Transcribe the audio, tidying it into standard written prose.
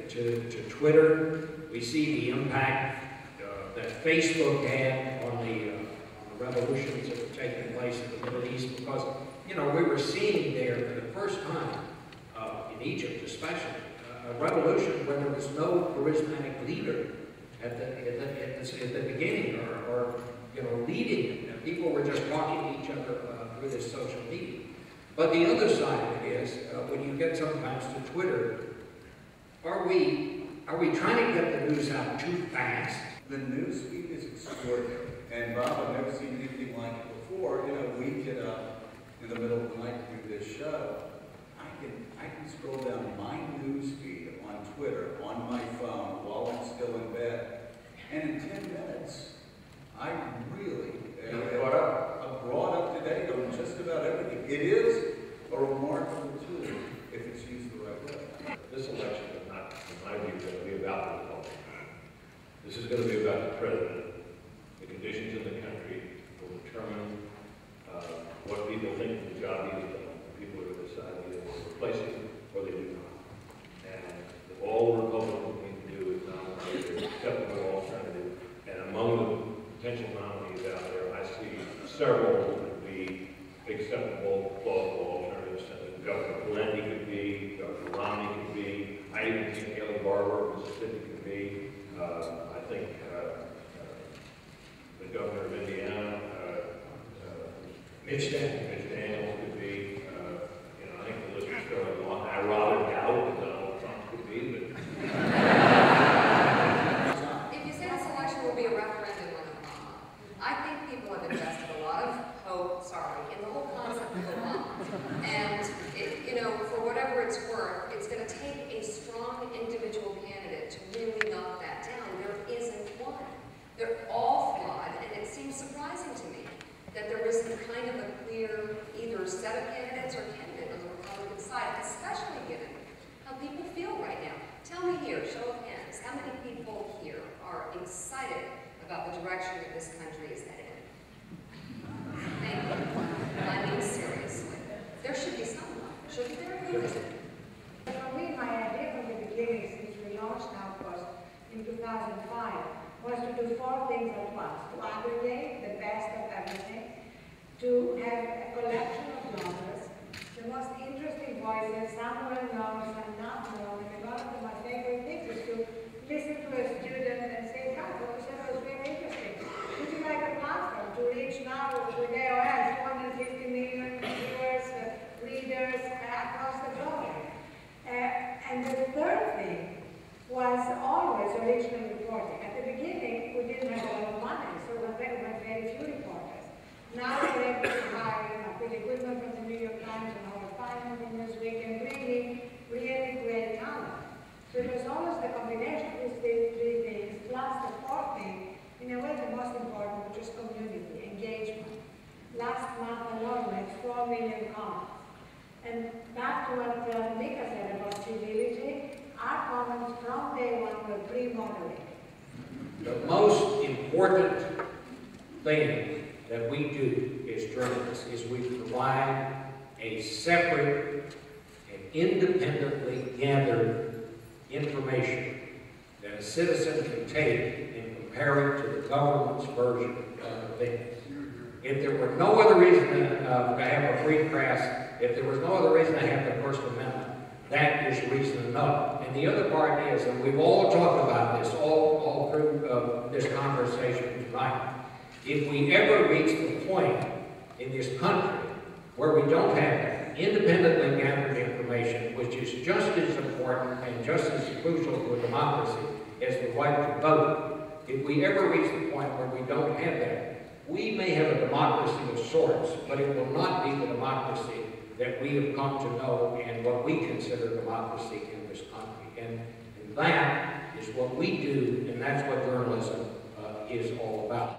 to Twitter. We see the impact that Facebook had on the revolutions that were taking place in the Middle East, because, you know, we were seeing there for the first time, in Egypt especially, a revolution where there was no charismatic leader at the beginning, or you know, leading it. And people were just talking to each other through this social media. But the other side of it is, when you get sometimes to Twitter, are we trying to get the news out too fast? The news feed is extraordinary. And Bob, I've never seen anything like it before. You know, we get up in the middle of the night to do this show. I can scroll down my news feed on Twitter, on my phone, while I'm still in bed. And in 10 minutes, I really am brought up to date on just about everything. It is a remarkable tool if it's used the right way. This election is not, in my view, going to be about the Republican. This is going to be about the president. The conditions in the country will determine what people think the job needs done. People are going to decide either to replace it or they do not. And all the Republicans need to do is nominate an acceptable alternative. And among the potential nominees out there, I see several who would be acceptable, plausible alternatives. Governor Pawlenty could be, Governor Romney could be, I even think Haley Barbour of Mississippi could be. I think the governor of Indiana, Mitch Daniels could be. You know, I think the list is fairly long. I rather doubt that Donald Trump could be, but. If you say this election will be a referendum on Obama, I think people have invested a lot of hope, in the whole concept of Obama. And, you know, for whatever it's worth, it's going to take a strong individual candidate to really knock that down. There isn't one. They're all flawed, and it seems surprising to me that there isn't kind of a clear either set of candidates or candidate on the Republican side, especially given how people feel right now. Tell me here, show of hands, how many people here are excited about the direction that this country is headed in? Thank you. I mean, seriously. There should be someone. Shouldn't there? Who is it? For me, my idea from the beginning, since we launched now, was in 2005, was to do 4 things at once. To aggregate the best of everything, to have a collection of numbers, the most interesting voices, some well-known, some not known, and one of my favorite things is to listen to a student and say, God, what you said was very interesting. Would you like a platform to reach now with AOL 250 million viewers, readers across the globe? And the third thing was always original reporting. At the beginning, we didn't have a lot of money, so we had very few reporters. Now we're able to hire Peter Goodman from the New York Times and Howard Fineman from Newsweek, and bringing really great talent. So it was always the combination of these 3 things, plus the 4th thing, in a way the most important, which is community, engagement. Last month alone, we had 4 million comments. And back to what Mika said about civility, our comments from day one were pre-moderated. The most important thing that we do as journalists is we provide a separate and independently gathered information that a citizen can take and compare it to the government's version of things. If there were no other reason to have a free press, if there was no other reason to have the First Amendment, that is reason enough. And the other part is, and we've all talked about this all through this conversation tonight, if we ever reach the point in this country where we don't have independently gathered information, which is just as important and just as crucial to a democracy as the right to vote, if we ever reach the point where we don't have that, we may have a democracy of sorts, but it will not be the democracy that we have come to know and what we consider democracy in this country. And that is what we do, and that's what journalism is all about.